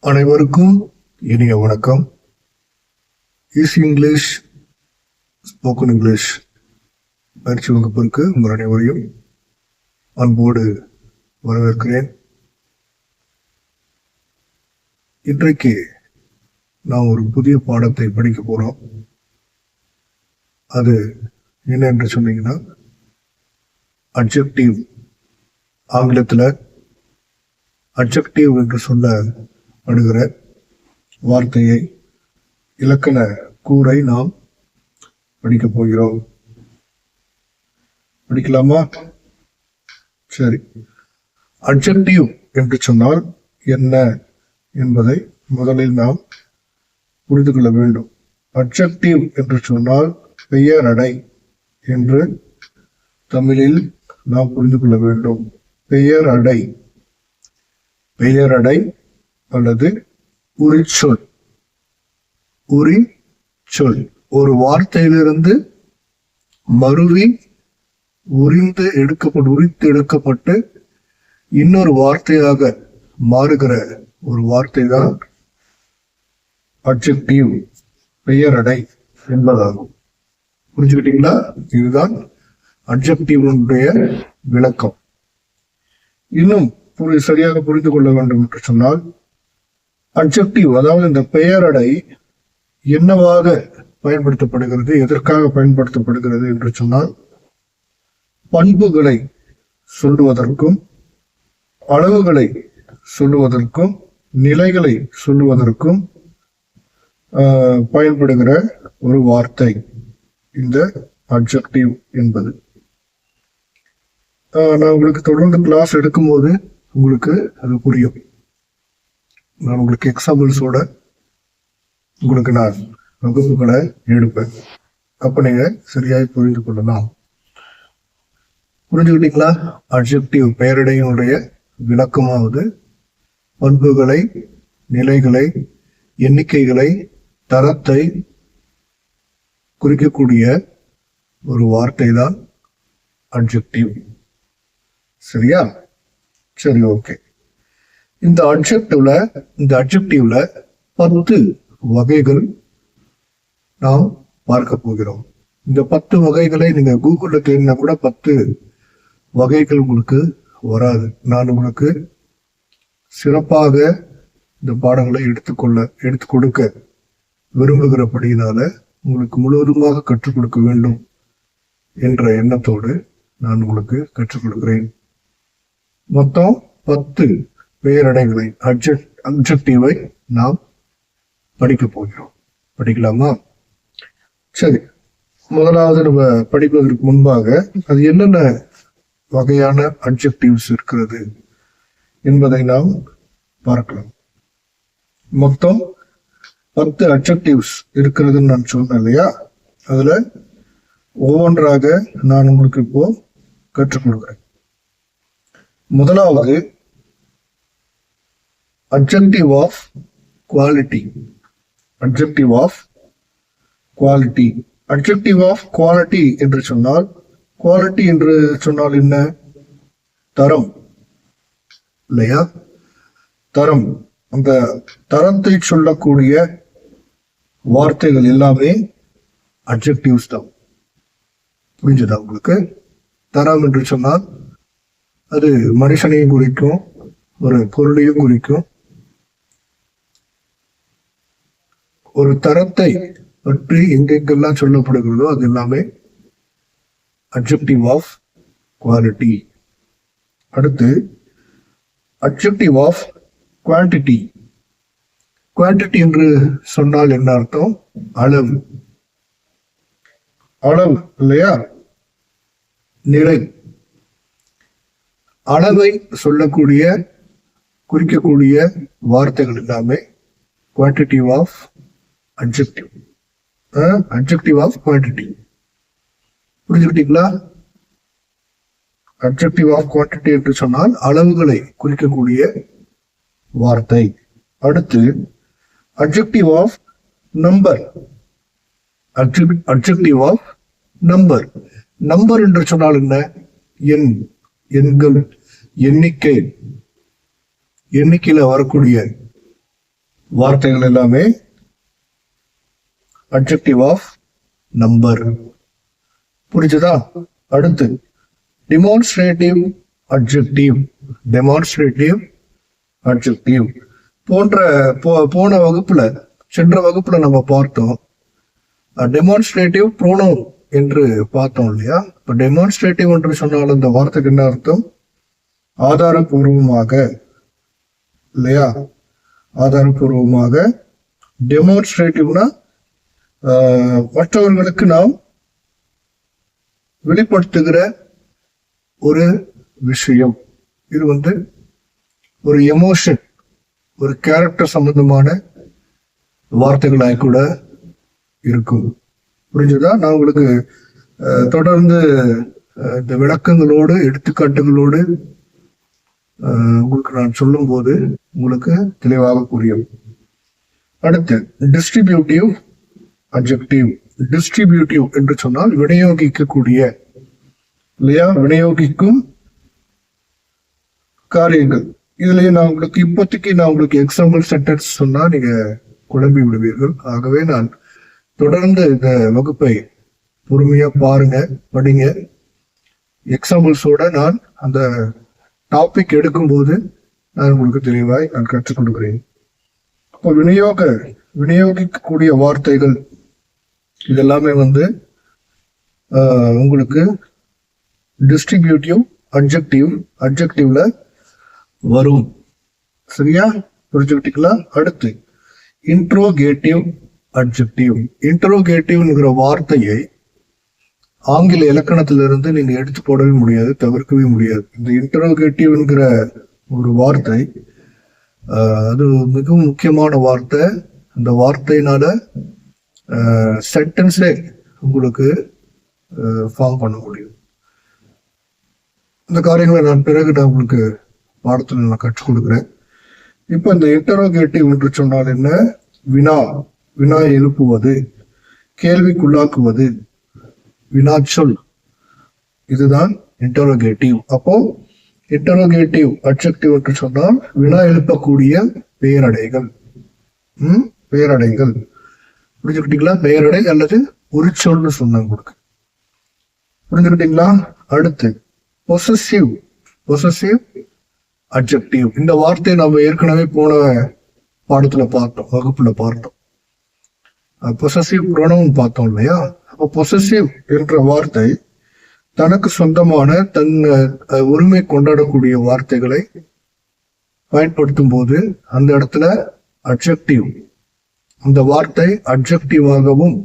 அனைவருக்கும் இனிய வணக்கம். ஈஸி இங்கிலீஷ் ஸ்போக்கன் இங்கிலீஷ் பயிற்சி வகுப்பிற்கு உங்கள் அனைவரையும் அன்போடு வரவேற்கிறேன். இன்றைக்கு நாம் ஒரு புதிய பாடத்தை படிக்க போறோம். அது என்ன என்று சொன்னீங்கன்னா, அட்ஜெக்டிவ். ஆங்கிலத்தில் அட்ஜெக்டிவ் என்று சொல்லப்படுகிற வார்த்தையை, இலக்கண கூறை நாம் படிக்க போகிறோம். படிக்கலாமா? சரி. அட்ஜெக்டிவ் என்று சொன்னால் என்ன என்பதை முதலில் நாம் புரிந்து கொள்ள வேண்டும். அட்ஜெக்டிவ் என்று சொன்னால் பெயரடை என்று தமிழில் நாம் புரிந்து கொள்ள வேண்டும். பெயரடை, பெயரடை அல்லது உரிச்சொல். உரிச்சொல் ஒரு வார்த்தையிலிருந்து மருவி உரித்து எடுக்கப்பட்டு இன்னொரு வார்த்தையாக மாறுகிற ஒரு வார்த்தை தான் அட்ஜெக்டிவ், பெயரடை என்பதாகும். புரிஞ்சுக்கிட்டீங்களா? இதுதான் அட்ஜெக்டிவ் விளக்கம். இன்னும் சரியாக புரிந்து கொள்ள வேண்டும் என்று சொன்னால், அட்ஜெக்டிவ் அதாவது இந்த பெயரடை என்னவாக பயன்படுத்தப்படுகிறது, எதற்காக பயன்படுத்தப்படுகிறது என்று சொன்னால், பண்புகளை சொல்லுவதற்கும், அளவுகளை சொல்லுவதற்கும், நிலைகளை சொல்லுவதற்கும் பயன்படுகிற ஒரு வார்த்தை இந்த அட்ஜெக்டிவ் என்பது. நான் உங்களுக்கு தொடர்ந்து கிளாஸ் எடுக்கும்போது உங்களுக்கு அது புரியும். நான் உங்களுக்கு எக்ஸாம்பிள்ஸோட உங்களுக்கு நான் வகுப்புகளை எடுப்பேன். அப்ப நீங்க சரியாய் புரிந்து கொள்ளலாம். புரிஞ்சுக்கிட்டீங்களா? அட்ஜெக்டிவ் பெயரடையினுடைய விளக்கமாவது பண்புகளை, நிலைகளை, எண்ணிக்கைகளை, தரத்தை குறிக்கக்கூடிய ஒரு வார்த்தை தான் அட்ஜெக்டிவ். சரியா? சரி, ஓகே. இந்த அட்ஜெக்டிவ்ல 10 வகைகள் நாம் பார்க்க போகிறோம். இந்த 10 வகைகளை நீங்க கூகுள்ல தேடினா கூட 10 வகைகள் உங்களுக்கு வராது. நான் உங்களுக்கு சிறப்பாக இந்த பாடங்களை எடுத்து கொடுக்க விரும்புகிறபடியினால உங்களுக்கு முழுவதுமாக கற்றுக் கொடுக்க வேண்டும் என்ற எண்ணத்தோடு நான் உங்களுக்கு கற்றுக் கொடுக்கிறேன். மொத்தம் 10 பெயரடைகளை, அட்ஜெக்டிவை நாம் படிக்க போகிறோம். படிக்கலாமா? சரி. முதலாவது நம்ம படிப்பதற்கு முன்பாக அது என்னென்ன வகையான அட்ஜெக்டிவ்ஸ் இருக்கிறது என்பதை நாம் பார்க்கலாம். மொத்தம் 10 அட்ஜெக்டிவ்ஸ் இருக்கிறதுன்னு நான் சொன்னேன் இல்லையா? அதுல ஒவ்வொன்றாக நான் உங்களுக்கு இப்போ கற்றுக் கொடுக்கிறேன். முதலாவது adjective of quality. Adjective of quality. Adjective of quality என்று சொன்னால், குவாலிட்டி என்று சொன்னால் என்ன? தரம் இல்லையா? தரம். அந்த தரத்தை சொல்லக்கூடிய வார்த்தைகள் எல்லாமே அட்ஜெக்டிவ்ஸ் தான். புரிஞ்சதா உங்களுக்கு? தரம் என்று சொன்னால் அது மனுஷனையும் குறிக்கும், ஒரு பொருளையும் குறிக்கும். ஒரு தரத்தை பற்றி எங்கெங்கெல்லாம் சொல்லப்படுகிறதோ அது எல்லாமே அட்ஜெக்டிவ் ஆஃப் குவாலிட்டி. அடுத்து அட்ஜெக்டிவ் ஆஃப் குவான்டிட்டி. குவான்டிட்டி என்று சொன்னால் என்ன அர்த்தம்? அளவு. அளவு இல்லையா? நிறை. அளவை சொல்லக்கூடிய, குறிக்கக்கூடிய வார்த்தைகள் எல்லாமே quantitative of adjective. Adjective of quantity. புரிஞ்சுக்கிட்டீங்களா? அட்ஜெக்டிவ் ஆஃப் குவான்டிட்டி என்று சொன்னால் அளவுகளை குறிக்கக்கூடிய வார்த்தை. அடுத்து adjective of number. Adjective of number. Number என்று சொன்னால் என்ன? எண்கள், எண்ணிக்கை, எண்ணிக்கையில வரக்கூடிய வார்த்தைகள் எல்லாமே அட்ஜெக்டிவ் ஆஃப் நம்பர். புரிஞ்சுதா? அடுத்து டெமான்ஸ்ட்ரேட்டிவ் அட்ஜெக்டிவ். டெமான்ஸ்ட்ரேட்டிவ் அட்ஜெக்டிவ் போன வகுப்புல, சென்ற வகுப்புல நம்ம பார்த்தோம். டெமான்ஸ்ட்ரேட்டிவ் ப்ரோனவுன் என்று பார்த்தோம் இல்லையா? இப்ப டெமான்ஸ்ட்ரேட்டிவ் என்று சொன்னாலும் இந்த வார்த்தைக்கு என்ன அர்த்தம்? ஆதாரபூர்வமாக, இல்லையா? ஆதாரபூர்வமாக. டெமான்ஸ்ட்ரேட்டிவ்னா மற்றவர்களுக்கு நாம் வெளிப்படுத்துகிற ஒரு விஷயம். இது ஒரு எமோஷன், ஒரு கேரக்டர் சம்பந்தமான வார்த்தைகளாக கூட இருக்கும். புரிஞ்சுதா? நான் உங்களுக்கு தொடர்ந்து இந்த விளக்கங்களோடு எடுத்துக்காட்டுகளோடு உங்களுக்கு நான் சொல்லும் போது உங்களுக்கு தெளிவாக புரியும். அடுத்து டிஸ்ட்ரிபியூட்டிவ் அட்ஜெக்டிவ். டிஸ்ட்ரிபியூட்டிவ் என்று சொன்னால் விநியோகிக்கக்கூடிய, இல்லையா? விநியோகிக்கும் காரியங்கள். இதுலயே நான் உங்களுக்கு இப்போதைக்கு எக்ஸாம்பிள் சென்டென்ஸ் சொன்னா நீங்க குழம்பி விடுவீர்கள். ஆகவே நான் தொடர்ந்து இந்த வகுப்பை பொறுமையா பாருங்க, படிங்க. எக்ஸாம்பிள்ஸோட நான் அந்த டாபிக் எடுக்கும்போது நான் உங்களுக்கு தெளிவாய் நான் கற்றுக் கொடுக்கிறேன். அப்போ விநியோகிக்கக்கூடிய வார்த்தைகள் இதெல்லாமே உங்களுக்கு டிஸ்ட்ரிபியூட்டிவ் அட்ஜெக்டிவ்ல வரும். சரியா? புரிஞ்சுக்கிட்டீங்களா? அடுத்து இன்ட்ரோகேட்டிவ் அட்ஜெக்டிவ். இன்ட்ரோகேட்டிவ்ங்கிற வார்த்தையை ஆங்கில இலக்கணத்திலிருந்து நீங்க எடுத்து போடவே முடியாது, தவிர்க்கவே முடியாது. இந்த இன்ட்ரோகேட்டிவ்ங்கிற ஒரு வார்த்தை அது மிகவும் முக்கியமான வார்த்தை. அந்த வார்த்தையினால சென்டென்ஸே உங்களுக்கு ஃபார்ம் பண்ண முடியும். இந்த காரியங்களை நான் உங்களுக்கு பாடத்தில் நான் கற்றுக் கொடுக்குறேன். இப்ப இந்த இன்டரோகேட்டிவ் என்று சொன்னால் என்ன? வினா எழுப்புவது, கேள்விக்குள்ளாக்குவது, வினாச்சொல். இதுதான் இன்டரோகேட்டிவ். அப்போ இன்டரோகேட்டிவ் அட்ஜெக்டிவ் என்று சொன்னால் வினா எழுப்பக்கூடிய பெயரடைகள். பெயரடைகள் புரிஞ்சுக்கிட்டீங்களா? பெயரடை அல்லது உரிச்சொல்னு சொன்னாங்க கொடுக்க. புரிஞ்சுக்கிட்டீங்களா? அடுத்து பொசசிவ் அட்ஜெக்டிவ். இந்த வார்த்தையை நம்ம ஏற்கனவே போன பாடத்துல பார்த்தோம், வகுப்புல பார்த்தோம். பொசசிவ் ப்ரோனவுன் பார்த்தோம் இல்லையா? அப்போ பொசசிவ் என்ற வார்த்தை தனக்கு சொந்தமான தன் உரிமை கொண்டாடக்கூடிய வார்த்தைகளை பயன்படுத்தும் போது அந்த இடத்துல அட்ஜெக்டிவ், அந்த வார்த்தை அட்ஜெக்டிவாகவும்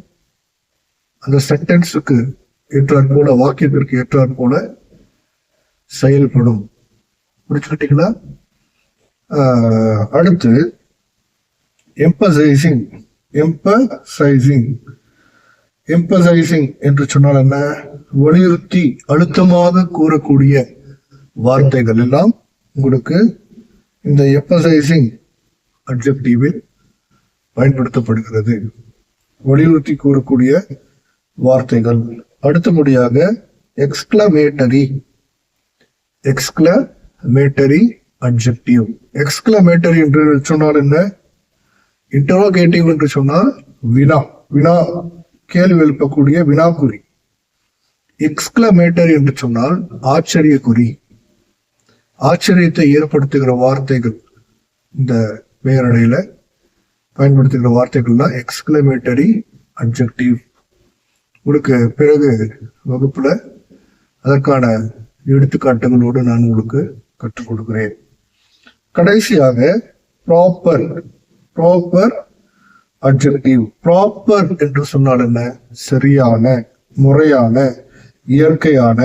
அந்த சென்டென்ஸுக்கு ஏற்றாற் போல, வாக்கியத்திற்கு ஏற்றாற் போல செயல்படும். புரிச்சுக்கிட்டீங்களா? அடுத்து எம்பசைசிங் என்று சொன்னால் என்ன? வலியுறுத்தி அழுத்தமாக கூறக்கூடிய வார்த்தைகள் எல்லாம் உங்களுக்கு இந்த எம்பசைசிங் அட்ஜெக்டிவில் பயன்படுத்தப்படுகிறது. வலியுறுத்தி கூறக்கூடிய வார்த்தைகள். அடுத்தபடியாக எக்ஸ்கிளமேட்டரி அட்ஜெக்டிவ். எக்ஸ்கிளமேட்டரி என்று சொன்னால் என்ன? இன்டரோகேட்டிவ் என்று சொன்னால் வினா கேள்வி எழுப்பக்கூடிய வினாக்குறி. எக்ஸ்கிளமேட்டரி என்று சொன்னால் ஆச்சரியக்குறி, ஆச்சரியத்தை ஏற்படுத்துகிற வார்த்தைகள். இந்த பெயரடையில பயன்படுத்துகிற வார்த்தைகள் தான் எக்ஸ்கிளமேட்டரி அட்ஜெக்டிவ். உங்களுக்கு பிறகு வகுப்புல அதற்கான எடுத்துக்காட்டுகளோடு நான் உங்களுக்கு கற்றுக் கொடுக்கிறேன். கடைசியாக ப்ராப்பர் அட்ஜெக்டிவ். ப்ராப்பர் என்று சொன்னால் என்ன? சரியான, முறையான, இயற்கையான.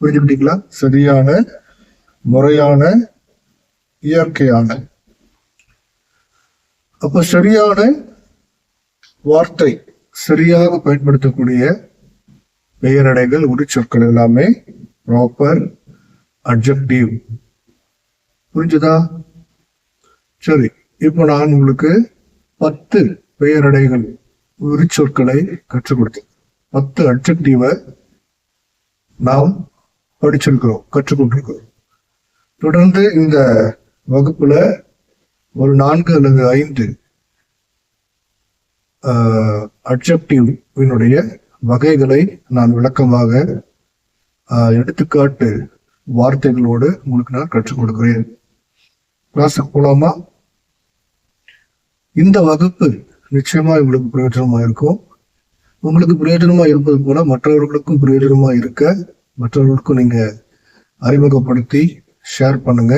புரிஞ்சுக்கிட்டீங்களா? சரியான, முறையான, இயற்கையான. அப்ப சரியான வார்த்தை, சரியாக பயன்படுத்தக்கூடிய பெயரடைகள், உரிச்சொற்கள் எல்லாமே ப்ராப்பர் அட்ஜெக்டிவ். புரிஞ்சுதா? சரி, இப்போ நான் உங்களுக்கு 10 பெயரடைகள், உரிச்சொற்களை கற்றுக் கொடுத்தேன். 10 அட்ஜெக்டிவை நாம் படிச்சிருக்கிறோம், கற்றுக்கொண்டிருக்கிறோம். தொடர்ந்து இந்த வகுப்புல ஒரு 4 அல்லது 5 அட்ஜெக்டிவ்வினுடைய வகைகளை நான் விளக்கமாக எடுத்துக்காட்டு வார்த்தைகளோடு உங்களுக்கு நான் கற்றுக் கொடுக்கிறேன். கிளாஸுக்கு போலாமா? இந்த வகுப்பு நிச்சயமா உங்களுக்கு பிரயோஜனமா இருக்கும். உங்களுக்கு பிரயோஜனமா இருப்பது போல மற்றவர்களுக்கும் பிரயோஜனமா இருக்க, மற்றவர்களுக்கும் நீங்க அறிமுகப்படுத்தி ஷேர் பண்ணுங்க.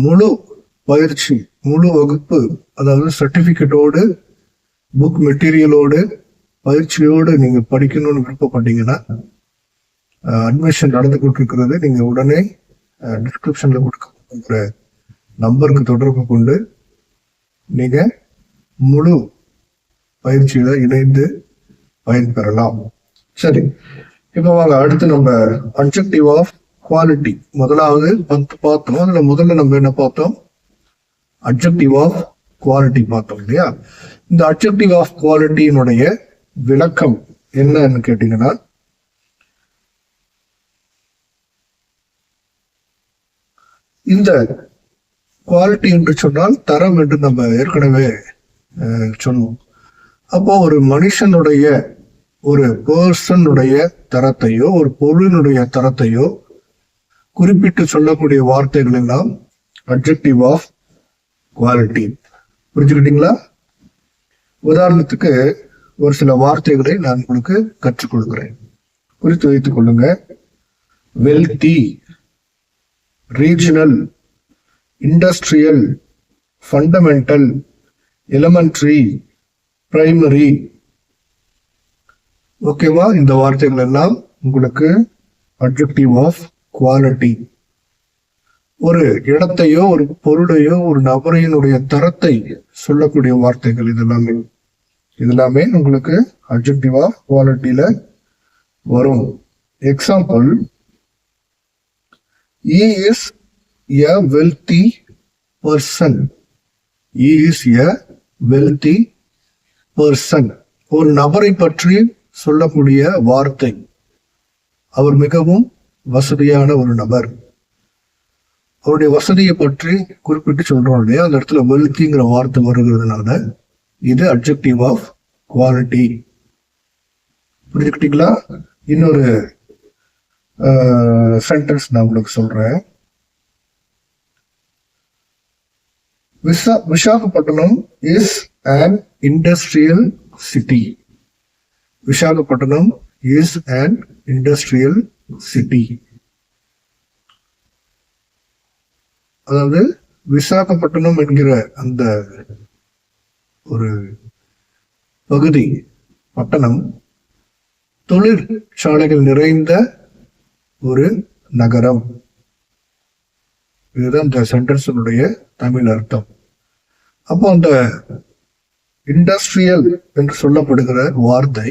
முழு பயிற்சி, முழு வகுப்பு, அதாவது சர்டிபிகேட்டோடு, புக் மெட்டீரியலோடு, பயிற்சியோடு நீங்க படிக்கணும்னு விருப்பப்பட்டீங்கன்னா அட்மிஷன் நடந்து கொண்டிருக்கிறது. நீங்க உடனே டிஸ்கிரிப்ஷன்ல கொடுக்க நம்பருக்கு தொடர்பு கொண்டு நீங்க முழு பயிற்சியில இணைந்து பயன்பெறலாம். சரி, இப்ப வாங்க அடுத்து நம்ம அட்ஜெக்டிவ் ஆஃப் குவாலிட்டி முதலாவது 10 பார்த்தோம். அதுல முதல்ல நம்ம என்ன பார்த்தோம்? அட்ஜெக்டிவ் ஆஃப் குவாலிட்டி பார்த்தோம் இல்லையா? இந்த அட்ஜெக்டிவ் ஆஃப் குவாலிட்டியினுடைய விளக்கம் என்னன்னு கேட்டீங்கன்னா, இந்த குவாலிட்டி என்று சொன்னால் தரம் என்று நம்ம ஏற்கனவே சொன்னோம். அப்போ ஒரு மனுஷனுடைய, ஒரு பர்சனுடைய தரத்தையோ, ஒரு பொருளினுடைய தரத்தையோ குறிப்பிட்டு சொல்லக்கூடிய வார்த்தைகள் எல்லாம் அட்ஜெக்டிவ் ஆஃப் குவாலிட்டி. புரிஞ்சுக்கிட்டீங்களா? உதாரணத்துக்கு ஒரு சில வார்த்தைகளை நான் உங்களுக்கு கற்றுக் கொடுக்கிறேன், குறித்து வைத்துக் கொள்ளுங்க. Wealthy, regional, industrial, fundamental, elementary, primary. ஓகேவா? இந்த வார்த்தைகள் எல்லாம் உங்களுக்கு அட்ஜெக்டிவ் ஆஃப் குவாலிட்டி. ஒரு இடத்தையோ, ஒரு பொருளையோ, ஒரு நபரையினுடைய தரத்தை சொல்லக்கூடிய வார்த்தைகள் இதெல்லாமே உங்களுக்கு அட்ஜெக்டிவ் ஆஃப் குவாலிட்டியில வரும். Example, he is a wealthy person. He is a wealthy person. ஒரு நபரை பற்றி சொல்லக்கூடிய வார்த்தை, அவர் மிகவும் வசதியான ஒரு நபர். அவருடைய வசதியை பற்றி குறிப்பிட்டு சொல்றோம் இல்லையா? அந்த இடத்துல வெல்த்திங்கிற வார்த்தை வருகிறதுனால இது அட்ஜெக்டிவ் ஆஃப் குவாலிட்டி. புரிஞ்சுக்கிட்டீங்களா? இன்னொரு சென்டென்ஸ் நான் உங்களுக்கு சொல்றேன். Visakhapatnam is an industrial city. Visakhapatnam is an industrial city. அதாவது விசாகப்பட்டினம் என்கிற அந்த ஒரு பகுதி, பட்டணம், தொழிற்சாலைகள் நிறைந்த ஒரு நகரம். இதுதான் இந்த சென்டென்ஸினுடைய தமிழ் அர்த்தம். அப்போ அந்த இண்டஸ்ட்ரியல் என்று சொல்லப்படுகிற வார்த்தை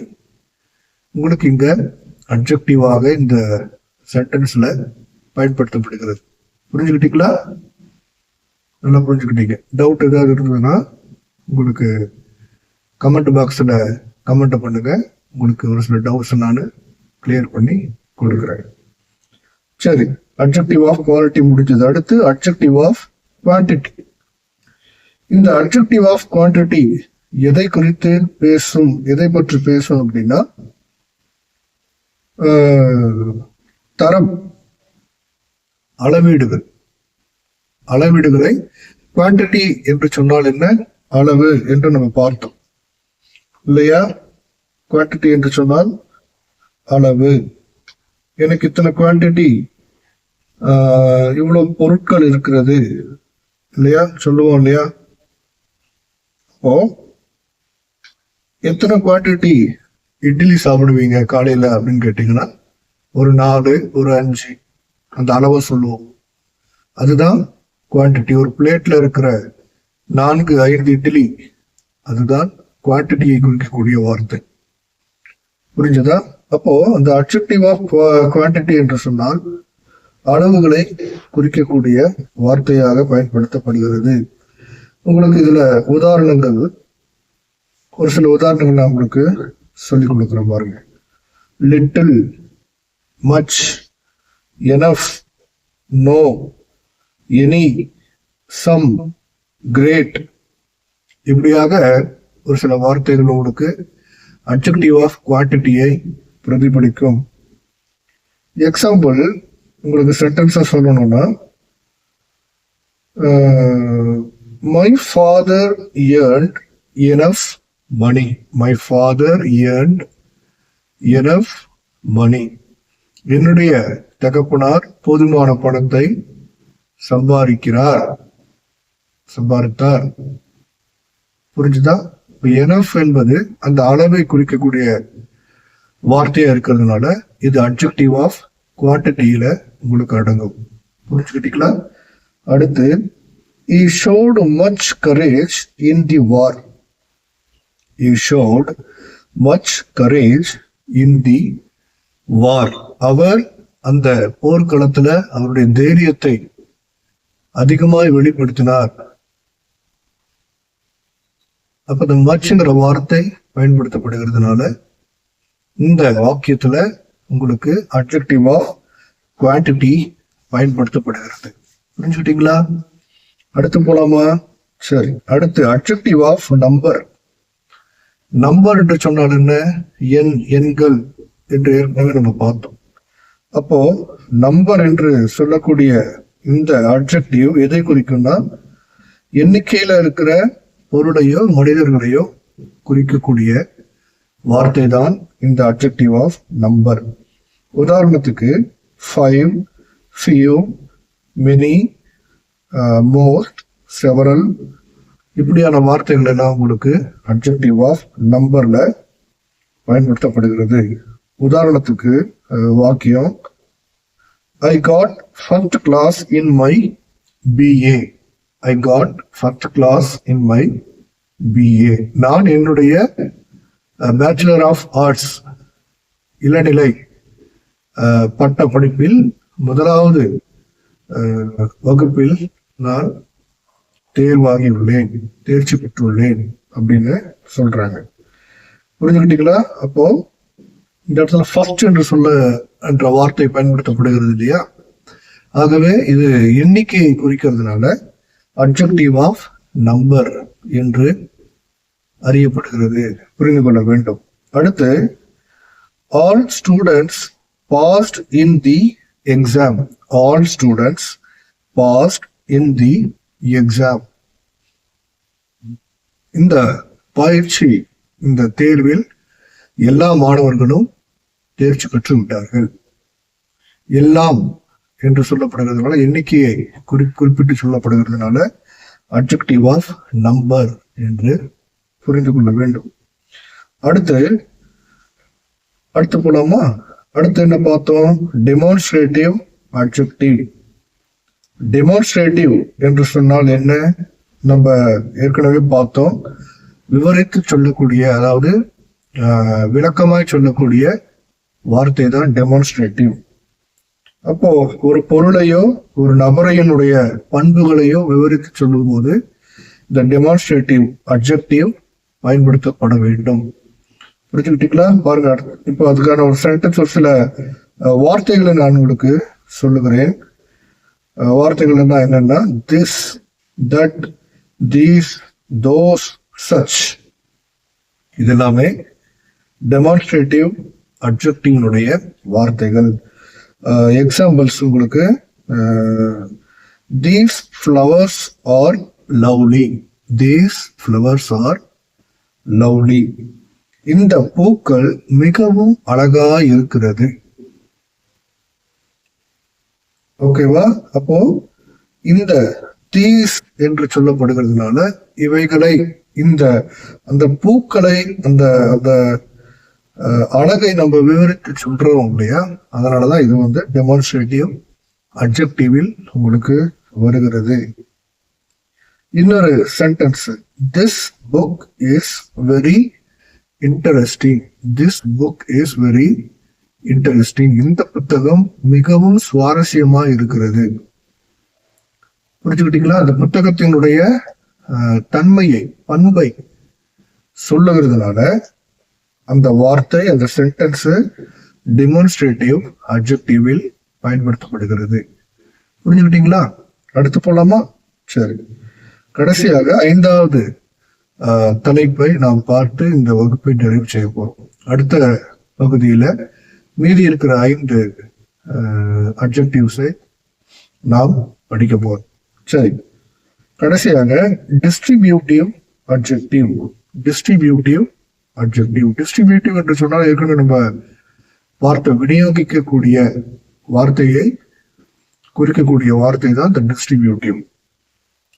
உங்களுக்கு இங்க அட்ஜெக்டிவாக இந்த சென்டென்ஸ்ல பயன்படுத்தப்படுகிறது. புரிஞ்சுக்கிட்டீங்களா? நல்லா புரிஞ்சுக்கிட்டீங்க. டவுட் ஏதாவது இருந்ததுன்னா உங்களுக்கு கமெண்ட் பாக்ஸ்ல கமெண்ட் பண்ணுங்க. உங்களுக்கு ஒரு சில டவுட்ஸ் நான் கிளியர் பண்ணி கொடுக்குறேன். சரி, அட்ஜெக்டிவ் ஆஃப் குவாலிட்டி முடிஞ்சது. அடுத்து அட்ஜெக்டிவ் ஆஃப் குவான்டிட்டி. இந்த அட்ஜெக்டிவ் ஆஃப் குவான்டிட்டி எதை குறித்து பேசும், எதை பற்றி பேசும் அப்படின்னா, தரம், அளவீடுகள். அளவீடுகளை குவான்டிட்டி என்று சொன்னால் என்ன, அளவு என்று நம்ம பார்த்தோம் இல்லையா? குவான்டிட்டி என்று சொன்னால் அளவு. எனக்கு இத்தனை குவான்டிட்டி, இவ்வளவு பொருட்கள் இருக்கிறது இல்லையா, சொல்லுவோம் இல்லையா? அப்போ எத்தனை குவான்டிட்டி இட்லி சாப்பிடுவீங்க காலையில அப்படின்னு கேட்டீங்கன்னா, ஒரு 4, ஒரு 5 அந்த அளவை சொல்லுவோம். அதுதான் குவான்டிட்டி. ஒரு பிளேட்ல இருக்கிற 4, 5 இட்லி, அதுதான் குவான்டிட்டியை குறிக்கக்கூடிய வார்த்தை. புரிஞ்சதா? அப்போ அந்த அட்ஜெக்டிவ் ஆஃப் குவான்டிட்டி என்று சொன்னால் அளவுகளை குறிக்கக்கூடிய வார்த்தையாக பயன்படுத்தப்படுகிறது. உங்களுக்கு இதுல உதாரணங்கள், ஒரு சில உதாரணங்கள் நான் உங்களுக்கு சொல்லிக் கொடுக்குறேன் பாருங்க. Little, much, enough, no, any, some, great. இப்படியாக ஒரு சில வார்த்தைகள் உங்களுக்கு அட்ஜெக்டிவ் ஆஃப் குவான்டிட்டியை பிரதிபலிக்கும். எக்ஸாம்பிள் உங்களுக்கு சென்டென்ஸா சொல்லணும்னா, my father earned enough money. My father earned enough money. என்னுடைய தகப்பனார் போதுமான பணத்தை சம்பாதித்தார். புரிஞ்சுதா? எனஃப் என்பது அந்த அளவை குறிக்கக்கூடிய வார்த்தையா இருக்கிறதுனால இது அட்ஜெக்டிவ் ஆஃப் குவான்டிட்டியில உங்களுக்கு அடங்கும். புரிஞ்சுக்கிட்டீங்களா? அடுத்து, he showed much courage in the war. He showed much courage in the war. அவர் அந்த போர்க்களத்துல அவருடைய தைரியத்தை அதிகமாய் வெளிப்படுத்தினார். அப்ப இந்த மச்ங்கிற வார்த்தை பயன்படுத்தப்படுகிறதுனால இந்த வாக்கியத்துல உங்களுக்கு அட்ஜெக்டிவ் ஆஃப் குவான்டிட்டி பயன்படுத்தப்படுகிறது. புரிஞ்சுக்கிட்டீங்களா? அடுத்து போலாமா? சரி, அடுத்து அட்ஜெக்டிவ் ஆஃப் நம்பர். நம்பர் என்று சொன்னால் என்ன? எண்கள் என்று ஏற்கனவே நம்ம பார்த்தோம். அப்போ நம்பர் என்று சொல்லக்கூடிய இந்த அட்ஜெக்டிவ் எதை குறிக்கும்னா, எண்ணிக்கையில இருக்கிற பொருளையோ மனிதர்களையோ குறிக்கக்கூடிய வார்த்தை தான் இந்த அட்ஜெக்டிவ் ஆஃப் நம்பர். உதாரணத்துக்கு 5, few, many, most, several இப்படியான வார்த்தைகள் எல்லாம் உங்களுக்கு அட்ஜெக்டிவ் ஆஃப் நம்பர்ல பயன்படுத்தப்படுகிறது. உதாரணத்துக்கு வாக்கியம், I got first class in my BA. I got first class in my BA. நான் என்னுடைய பேச்சுலர் ஆஃப் ஆர்ட்ஸ் இளநிலை பட்ட படிப்பில் முதலாவது வகுப்பில் நான் தேர்ச்சி பெற்றுள்ளேன் அப்படின்னு சொல்றாங்க. புரிஞ்சுக்கிட்டீங்களா? அப்போ இந்த இடத்துல ஃபர்ஸ்ட் என்று என்ற வார்த்தை பயன்படுத்தப்படுகிறது இல்லையா? ஆகவே இது எண்ணிக்கையை குறிக்கிறதுனால அட்ஜெக்டிவ் ஆஃப் நம்பர் என்று அறியப்படுகிறது. புரிந்து கொள்ள வேண்டும். அடுத்து, all students passed in the exam. All students passed in the exam. இந்த பயிற்சி, இந்த தேர்வில் எல்லா மாணவர்களும் தேர்ச்சி பெற்று விட்டார்கள். எல்லாம் என்று சொல்லப்படுகிறதுனால, எண்ணிக்கையை குறிப்பிட்டு சொல்லப்படுகிறதுனால அட்ஜெக்டிவ் ஆஃப் நம்பர் என்று புரிந்து கொள்ள வேண்டும். அடுத்து போலாமா? அடுத்து என்ன பார்த்தோம்? Demonstrative adjective. டெமான்ஸ்ட்ரேட்டிவ் என்று சொன்னால் என்ன? நம்ம ஏற்கனவே பார்த்தோம். விவரித்து சொல்லக்கூடிய, அதாவது விளக்கமாய் சொல்லக்கூடிய வார்த்தை தான் டெமான்ஸ்ட்ரேட்டிவ். அப்போ ஒரு பொருளையோ ஒரு நபரையினுடைய பண்புகளையோ விவரித்து சொல்லும் போது இந்த டெமான்ஸ்ட்ரேட்டிவ் அட்ஜெக்டிவ் பயன்படுத்தப்பட வேண்டும். புரிஞ்சுக்கிட்டீங்களா? பாருங்க, இப்போ அதுக்கான ஒரு சென்டென்ஸ், ஒரு சில வார்த்தைகளை நான் உங்களுக்கு சொல்லுகிறேன். வார்த்தைகள் என்னன்னா, this, that, these, those, such. இதெல்லாமே டெமான்ஸ்ட்ரேட்டிவ் அட்ஜெக்டிவ்னுடைய வார்த்தைகள். எக்ஸாம்பிள்ஸ் உங்களுக்கு, these flowers are lovely. These flowers are lovely. இந்த பூக்கள் மிகவும் அழகா இருக்கிறது. ஓகேவா? அப்போ இந்த தீஸ் என்று சொல்லப்படுகிறதுனால இவைகளை, அந்த பூக்களை, அந்த அழகை நம்ம விவரித்து சொல்றோம் இல்லையா? அதனாலதான் இது டெமான்ஸ்ட்ரேட்டிவ் அட்ஜெக்டிவில் உங்களுக்கு வருகிறது. இன்னொரு sentence, this book is very interesting. This book is very interesting. இந்த புத்தகம் மிகவும் சுவாரஸ்யமா இருக்கிறது. புரிஞ்சுக்கிட்டீங்களா? அந்த புத்தகத்தினுடைய தன்மையை, பண்பை சொல்லுகிறதுனால அந்த வார்த்தை, அந்த சென்டென்ஸ் டெமான்ஸ்ட்ரேட்டிவ் அட்ஜெக்டிவில் பயன்படுத்தப்படுகிறது. புரிஞ்சுக்கிட்டீங்களா? அடுத்து போலாமா? சரி, கடைசியாக 5வது தலைப்பை நாம் பார்த்து இந்த வகுப்பை நிறைவு செய்ய போறோம். அடுத்த பகுதியில மீதி இருக்கிற 5 அட்ஜெக்டிவ்ஸை நாம் படிக்க போறோம். சரி, கடைசியாக டிஸ்ட்ரிபியூட்டிவ் அட்ஜெக்டிவ். டிஸ்ட்ரிபியூட்டிவ் என்று சொன்னால் ஏற்கனவே நம்ம வார்த்தை விநியோகிக்கக்கூடிய வார்த்தையை குறிக்கக்கூடிய வார்த்தை தான் இந்த டிஸ்ட்ரிபியூட்டிவ்.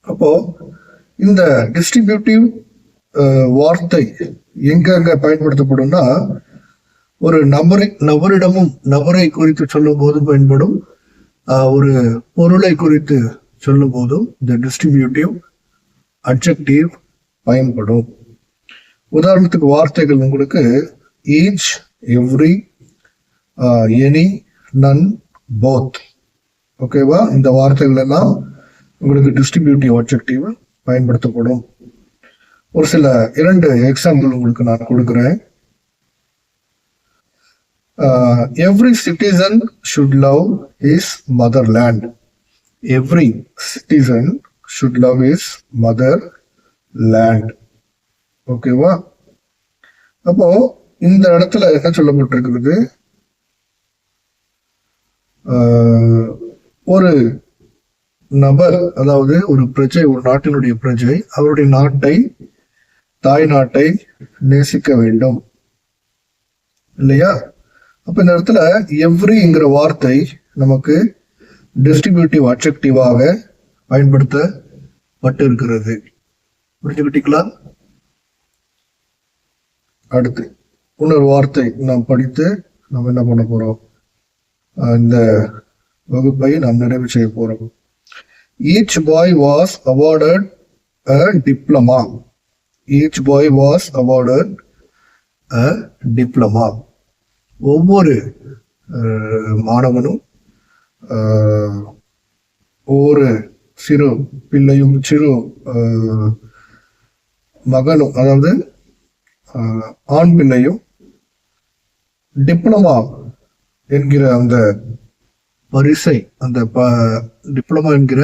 அப்போ இந்த டிஸ்ட்ரிபியூட்டிவ் வார்த்தை எங்க பயன்படுத்தப்படும்னா, ஒரு நபரிடமும் நபரை குறித்து சொல்லும் போது பயன்படும், ஒரு பொருளை குறித்து சொல்லும் போதும் இந்த டிஸ்ட்ரிபியூட்டிவ் அட்ஜெக்டிவ் பயன்படும். உதாரணத்துக்கு வார்த்தைகள் உங்களுக்கு ஈச், எவ்ரி, எனி, நன், போத். ஓகேவா? இந்த வார்த்தைகள் எல்லாம் உங்களுக்கு டிஸ்ட்ரிபியூட்டிவ் அட்ஜெக்டிவ் பயன்படுத்தப்படும். ஒரு சில 2 எக்ஸாம்பிள் உங்களுக்கு நான் கொடுக்கிறேன். Every citizen should love his motherland. Every citizen should love his motherland. ஓகேவா? அப்போ இந்த இடத்துல என்ன சொல்லப்பட்டிருக்கிறது, ஒரு நபர், அதாவது ஒரு பிரஜை, ஒரு நாட்டினுடைய பிரஜை அவருடைய நாட்டை, தாய் நாட்டை நேசிக்க வேண்டும் இல்லையா? அப்ப இந்த இடத்துல எவ்ரிங்கிற வார்த்தை நமக்கு டிஸ்ட்ரிபியூட்டிவ் அட்ஜெக்டிவாக பயன்படுத்தப்பட்டு இருக்கிறது. புரிஞ்சுக்கிட்டீங்களா? அடுத்து இன்னொரு வார்த்தை நாம் படித்து நம்ம என்ன பண்ண போறோம், இந்த வகுப்பை நாம் நிறைவு செய்ய போறோம். Each boy was awarded a diploma. Each boy was awarded a diploma. ஒவ்வொரு மாணவனும், ஒவ்வொரு சிறு பிள்ளையும், சிறு மகனும், அதாவது ஆண் பிள்ளையும் டிப்ளமா என்கிற அந்த பரிசை, அந்த டிப்ளமா என்கிற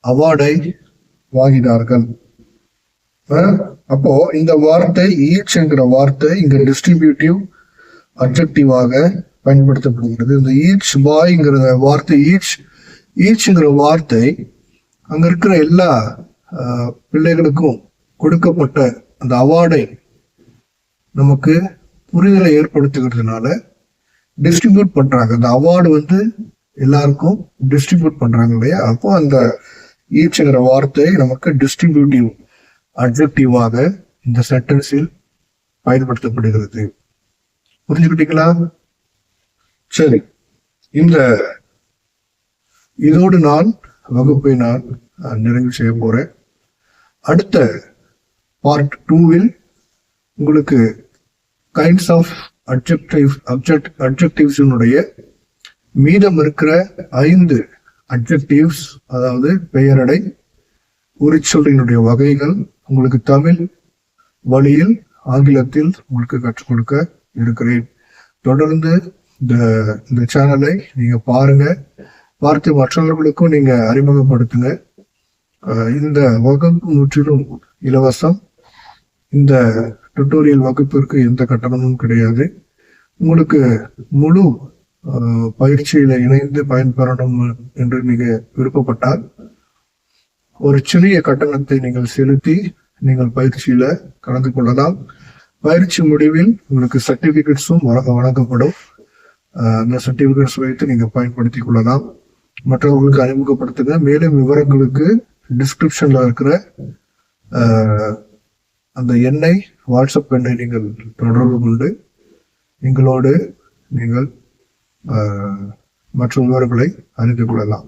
அவார்டை வாங்கினார்கள். அப்போ இந்த வார்த்தை ஈச் என்கிற வார்த்தை இங்க டிஸ்ட்ரிபியூட்டிவ் அட்ஜெக்டிவாக பயன்படுத்தப்படுகிறது. இந்த ஈச் பாய்ங்கிற வார்த்தை, ஈச்ங்கிற வார்த்தை அங்க இருக்கிற எல்லா பிள்ளைகளுக்கும் கொடுக்கப்பட்ட அந்த அவார்டை நமக்கு புரிதலை ஏற்படுத்துகிறதுனால டிஸ்ட்ரிபியூட் பண்றாங்க. அந்த அவார்டு எல்லாருக்கும் டிஸ்ட்ரிபியூட் பண்றாங்க இல்லையா? அப்போ அந்த ஈச்ங்கிற வார்த்தை நமக்கு டிஸ்ட்ரிபியூட்டிவ் அட்ஜெக்டிவாக இந்த சென்டென்ஸில் பயன்படுத்தப்படுகிறது. புரிஞ்சுக்கிட்டீங்களா? சரி, இதோடு நான் வகுப்பை நான் நிறைவு செய்ய போறேன். அடுத்த பார்ட் 2ல் உங்களுக்கு கைண்ட்ஸ் ஆஃப் அட்ஜெக்டிவ்ஸினுடைய மீதம் இருக்கிற 5 அட்ஜெக்டிவ்ஸ், அதாவது பெயரடை உரிச்சொல்லினுடைய வகைகள் உங்களுக்கு தமிழ் வழியில் ஆங்கிலத்தில் உங்களுக்கு கற்றுக் கொடுக்க இருக்கிறேன். தொடர்ந்து இந்த சேனலை நீங்க பாருங்க, பார்த்து மற்றவர்களுக்கும் நீங்க அறிமுகப்படுத்துங்க. இந்த வகுப்பு முற்றிலும் இலவசம். இந்த டுட்டோரியல் வகுப்பிற்கு எந்த கட்டணமும் கிடையாது. உங்களுக்கு முழு பயிற்சியில இணைந்து பயன்பெறணும் என்று நீங்க விருப்பப்பட்டால் ஒரு சிறிய கட்டணத்தை நீங்கள் செலுத்தி நீங்கள் பயிற்சியில கலந்து கொள்ளலாம். பயிற்சி முடிவில் உங்களுக்கு சர்டிபிகேட்ஸும் வழங்கப்படும். அந்த சர்டிபிகேட்ஸ் வைத்து நீங்க பயன்படுத்தி கொள்ளலாம். மற்றவர்களுக்கு அறிமுகப்படுத்துங்க. மேலும் விவரங்களுக்கு டிஸ்கிரிப்ஷன்ல இருக்கிற அந்த எண்ணை, வாட்ஸ்அப் எண்ணை நீங்கள் தொடர்பு கொண்டு எங்களோடு நீங்கள் மற்ற விவரங்களை அறிந்து கொள்ளலாம்.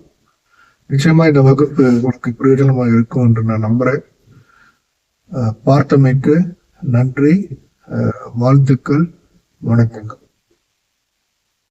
நிச்சயமா இந்த வகுப்பு உங்களுக்கு பிரயோஜனமாக இருக்கும் என்று நான் நம்புறேன். பார்த்தமைக்கு நன்றி, வாழ்த்துக்கள், வணக்கங்கள்.